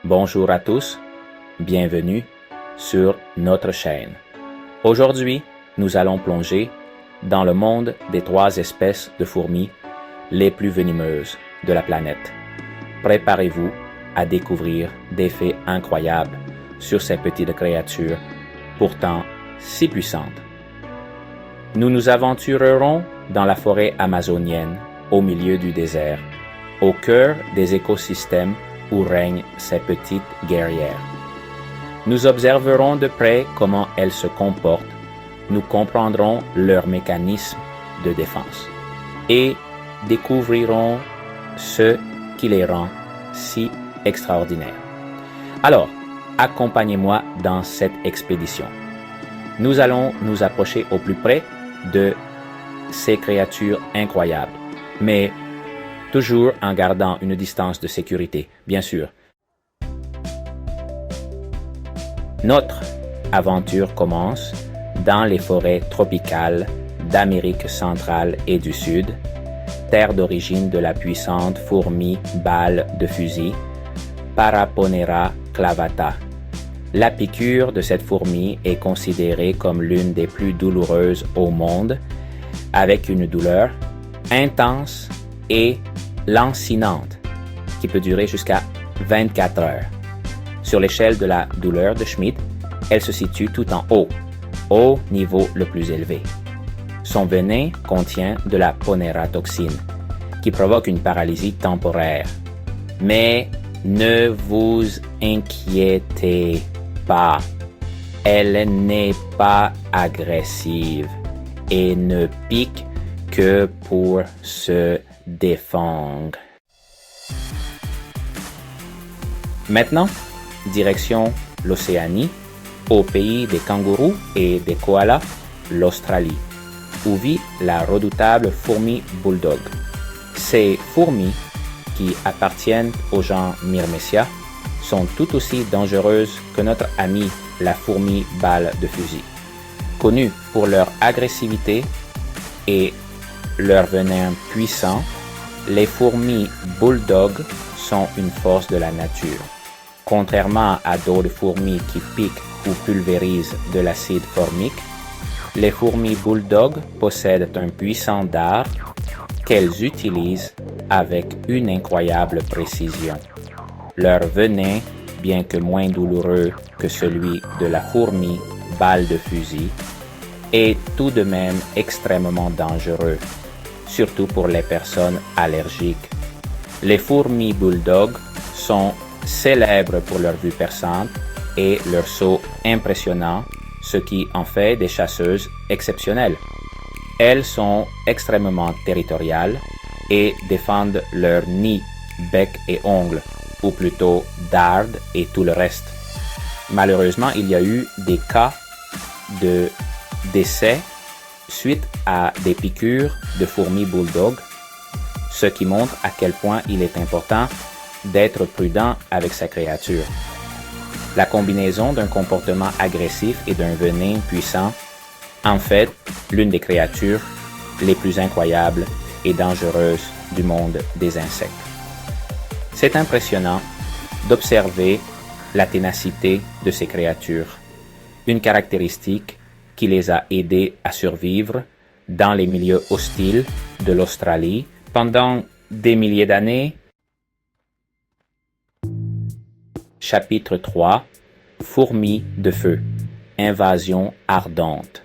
Bonjour à tous, bienvenue sur notre chaîne. Aujourd'hui, nous allons plonger dans le monde des 3 espèces de fourmis les plus venimeuses de la planète. Préparez-vous à découvrir des faits incroyables sur ces petites créatures pourtant si puissantes. Nous nous aventurerons dans la forêt amazonienne, au milieu du désert, au cœur des écosystèmes où règnent ces petites guerrières. Nous observerons de près comment elles se comportent, nous comprendrons leurs mécanismes de défense et découvrirons ce qui les rend si extraordinaires. Alors, accompagnez-moi dans cette expédition. Nous allons nous approcher au plus près de ces créatures incroyables, mais toujours en gardant une distance de sécurité, bien sûr. Notre aventure commence dans les forêts tropicales d'Amérique centrale et du Sud, terre d'origine de la puissante fourmi balle de fusil, Paraponera clavata. La piqûre de cette fourmi est considérée comme l'une des plus douloureuses au monde, avec une douleur intense et lancinante qui peut durer jusqu'à 24 heures. Sur l'échelle de la douleur de Schmidt, elle se situe tout en haut, au niveau le plus élevé. Son venin contient de la ponératoxine, qui provoque une paralysie temporaire. Mais ne vous inquiétez pas, elle n'est pas agressive et ne pique que pour se défendre. Maintenant, direction l'Océanie, au pays des kangourous et des koalas, l'Australie, où vit la redoutable fourmi bulldog. Ces fourmis, qui appartiennent au genre Myrmecia, sont tout aussi dangereuses que notre amie la fourmi balle de fusil. Connues pour leur agressivité et leur venin puissant, les fourmis bulldog sont une force de la nature. Contrairement à d'autres fourmis qui piquent ou pulvérisent de l'acide formique, les fourmis bulldog possèdent un puissant dard qu'elles utilisent avec une incroyable précision. Leur venin, bien que moins douloureux que celui de la fourmi balle de fusil, est tout de même extrêmement dangereux, surtout pour les personnes allergiques. Les fourmis bulldog sont célèbres pour leur vue perçante et leur saut impressionnant, ce qui en fait des chasseuses exceptionnelles. Elles sont extrêmement territoriales et défendent leur nid, bec et ongles, ou plutôt dardes et tout le reste. Malheureusement, il y a eu des cas de décès suite à des piqûres de fourmis bulldog, ce qui montre à quel point il est important d'être prudent avec sa créature. La combinaison d'un comportement agressif et d'un venin puissant en fait l'une des créatures les plus incroyables et dangereuses du monde des insectes. C'est impressionnant d'observer la ténacité de ces créatures, une caractéristique qui les a aidés à survivre dans les milieux hostiles de l'Australie pendant des milliers d'années. Chapitre 3. Fourmis de feu. Invasion ardente.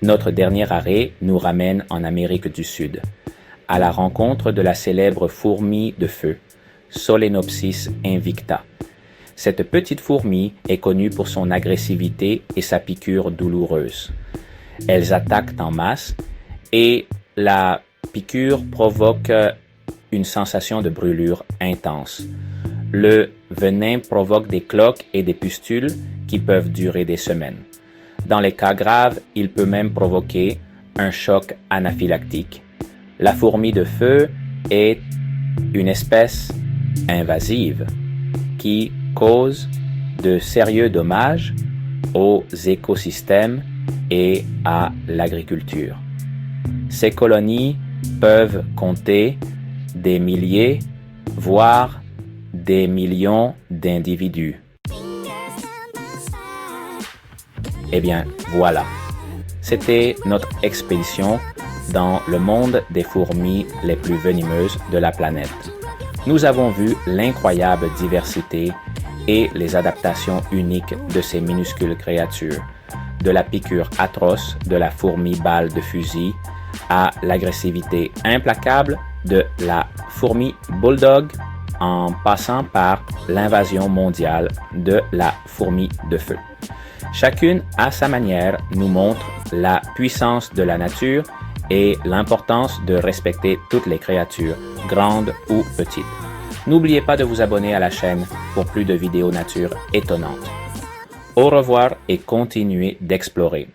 Notre dernier arrêt nous ramène en Amérique du Sud, à la rencontre de la célèbre fourmi de feu, Solenopsis invicta. Cette petite fourmi est connue pour son agressivité et sa piqûre douloureuse. Elles attaquent en masse et la piqûre provoque une sensation de brûlure intense. Le venin provoque des cloques et des pustules qui peuvent durer des semaines. Dans les cas graves, il peut même provoquer un choc anaphylactique. La fourmi de feu est une espèce invasive qui cause de sérieux dommages aux écosystèmes et à l'agriculture. Ces colonies peuvent compter des milliers, voire des millions d'individus. Eh bien, voilà. C'était notre expédition dans le monde des fourmis les plus venimeuses de la planète. Nous avons vu l'incroyable diversité et les adaptations uniques de ces minuscules créatures, de la piqûre atroce de la fourmi balle de fusil à l'agressivité implacable de la fourmi bulldog en passant par l'invasion mondiale de la fourmi de feu. Chacune, à sa manière, nous montre la puissance de la nature et l'importance de respecter toutes les créatures, grandes ou petites. N'oubliez pas de vous abonner à la chaîne pour plus de vidéos nature étonnantes. Au revoir et continuez d'explorer.